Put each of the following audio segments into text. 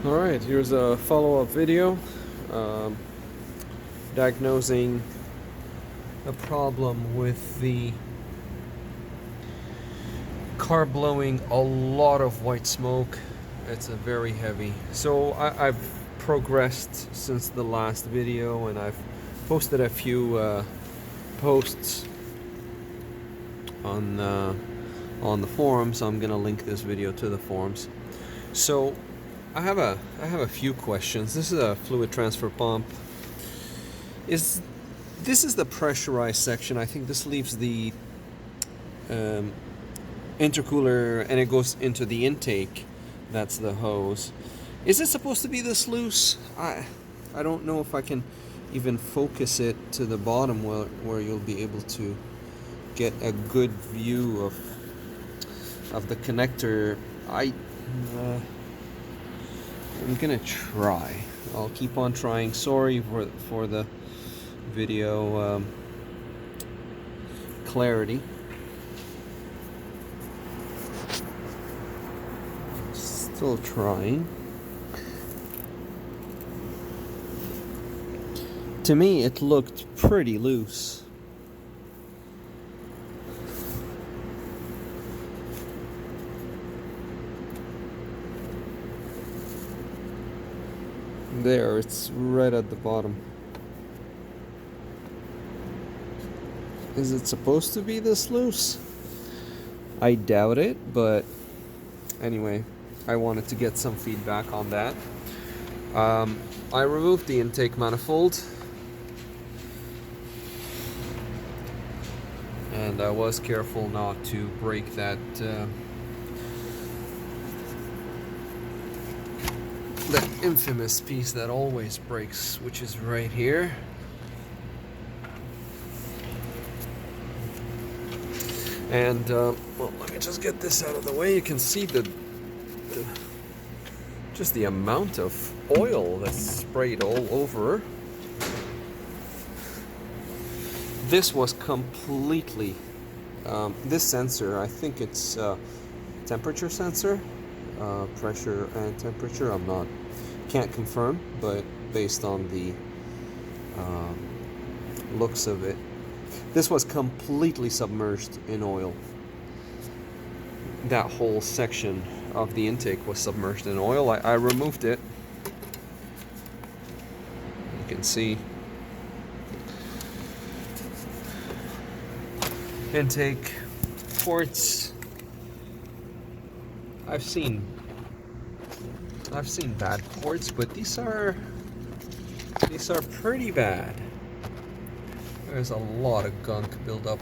Alright, here's a follow-up video um, diagnosing a problem with the car blowing a lot of white smoke. It's a very heavy. So I've progressed since the last video, and I've posted a few posts on the forums. I'm gonna link this video to the forums. So I have a few questions. This is a fluid transfer pump. This is the pressurized section. I think this leaves the intercooler and it goes into the intake. That's the hose. Is it supposed to be this loose? I don't know if I can even focus it to the bottom where you'll be able to get a good view of the connector. I'm gonna try. I'll keep on trying. Sorry for the video clarity. Still trying. To me, it looked pretty loose. There, it's right at the bottom. Is it supposed to be this loose? I doubt it, but anyway, I wanted to get some feedback on that. I removed the intake manifold, and I was careful not to break that infamous piece that always breaks, which is right here. And well, let me just get this out of the way. You can see just the amount of oil that's sprayed all over. This was completely this sensor, I think it's temperature sensor, pressure and temperature. Can't confirm, but based on the looks of it, this was completely submerged in oil. That whole section of the intake was submerged in oil. I removed it. You can see intake ports. I've seen bad ports, but these are pretty bad. There's a lot of gunk buildup.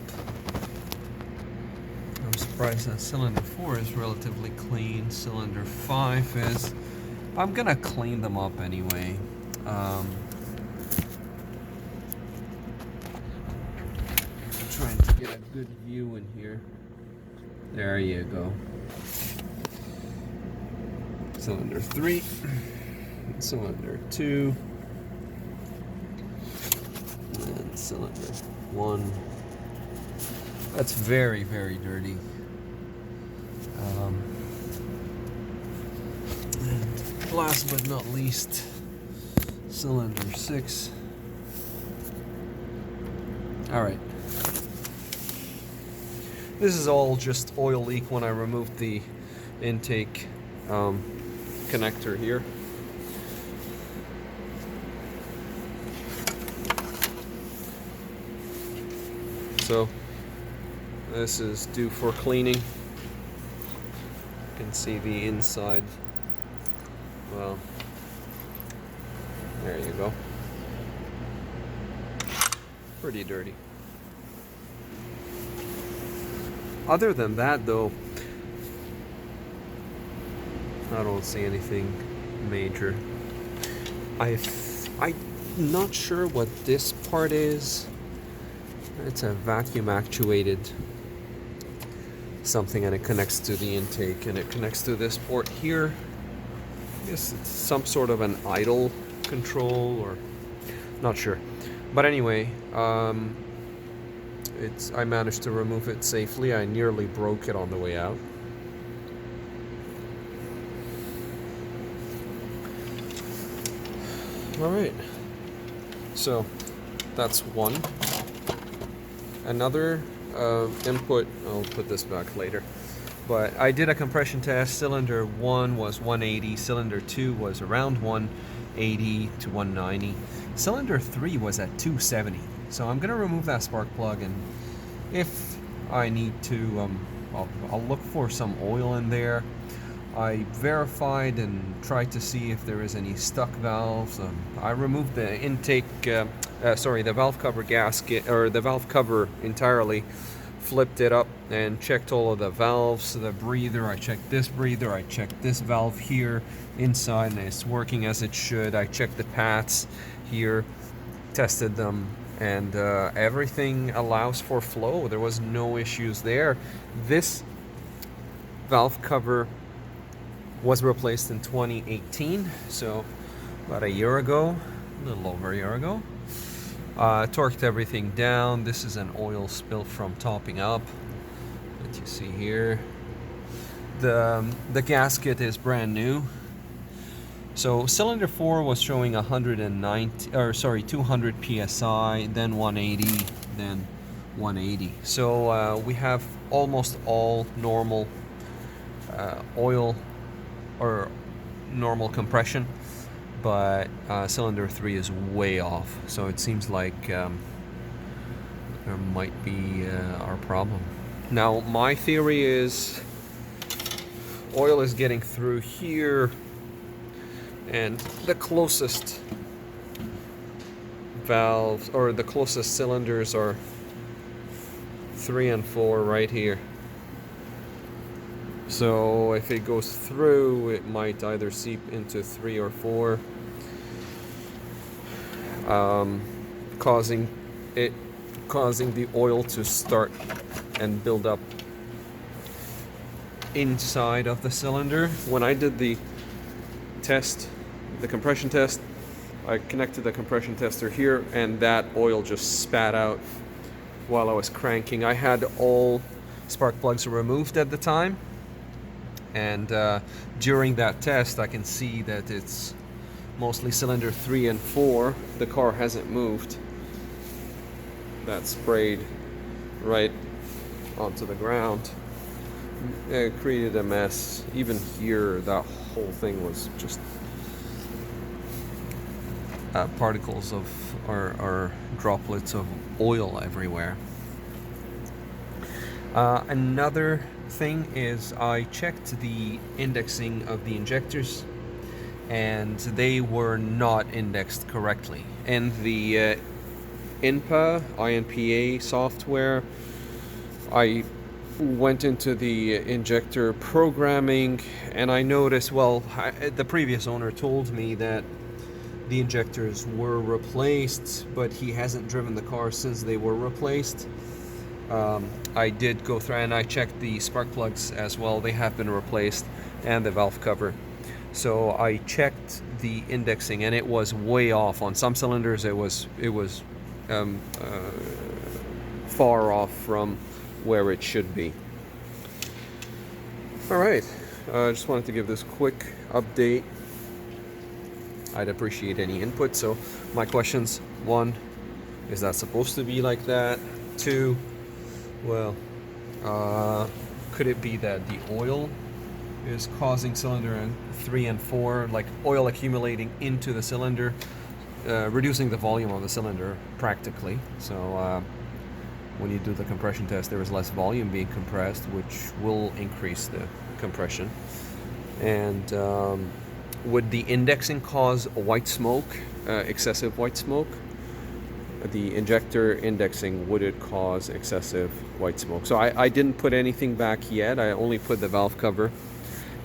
I'm surprised that cylinder 4 is relatively clean. Cylinder 5 is. I'm gonna clean them up anyway. Trying to get a good view in here. There you go. Cylinder 3, cylinder 2, and cylinder 1. That's very, very dirty. And last but not least, cylinder 6. Alright. This is all just oil leak when I removed the intake connector here. So this is due for cleaning. You can see the inside. Well, there you go. Pretty dirty. Other than that though, I don't see anything major. I'm not sure what this part is. It's a vacuum actuated something, and it connects to the intake, and it connects to this port here. I guess it's some sort of an idle control, or not sure. But anyway, I managed to remove it safely. I nearly broke it on the way out. All right, so that's one. Another input, I'll put this back later, but I did a compression test. Cylinder 1 was 180, cylinder 2 was around 180 to 190, cylinder 3 was at 270. So I'm gonna remove that spark plug, and if I need to, I'll look for some oil in there. I verified and tried to see if there is any stuck valves. I removed the intake, the valve cover gasket, or the valve cover entirely, flipped it up and checked all of the valves. The breather, I checked this breather, I checked this valve here inside, and it's working as it should. I checked the pads here, tested them, and everything allows for flow. There was no issues there. This valve cover was replaced in 2018, so about a year ago, a little over a year ago. Torqued everything down. This is an oil spill from topping up that you see here. The gasket is brand new. So cylinder 4 was showing 200 psi, then 180, then 180. So we have almost all normal oil or normal compression, but cylinder 3 is way off. So it seems like there might be our problem. Now my theory is oil is getting through here, and the closest valves or the closest cylinders are 3 and 4 right here. So if it goes through, it might either seep into 3 or 4, causing the oil to start and build up inside of the cylinder. When I did the test, the compression test, I connected the compression tester here, and that oil just spat out while I was cranking. I had all spark plugs removed at the time, and during that test I can see that it's mostly cylinder 3 and 4. The car hasn't moved. That sprayed right onto the ground. It created a mess. Even here, that whole thing was just particles of or droplets of oil everywhere. Another thing is I checked the indexing of the injectors, and they were not indexed correctly. And the INPA software, I went into the injector programming, and I noticed, the previous owner told me that the injectors were replaced, but he hasn't driven the car since they were replaced. I did go through and I checked the spark plugs as well. They have been replaced, and the valve cover. So I checked the indexing, and it was way off. On some cylinders it was far off from where it should be. Alright, I just wanted to give this quick update. I'd appreciate any input. So my questions: 1, is that supposed to be like that? 2, could it be that the oil is causing cylinder 3 and 4, like oil accumulating into the cylinder, reducing the volume of the cylinder practically? So when you do the compression test, there is less volume being compressed, which will increase the compression. And would the indexing cause white smoke, excessive white smoke? The injector indexing, would it cause excessive white smoke? So I didn't put anything back yet. I only put the valve cover,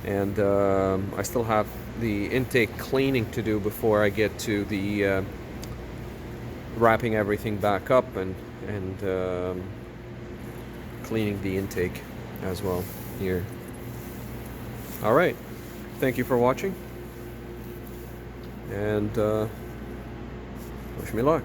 and I still have the intake cleaning to do before I get to the wrapping everything back up and cleaning the intake as well here. All right, thank you for watching, and wish me luck.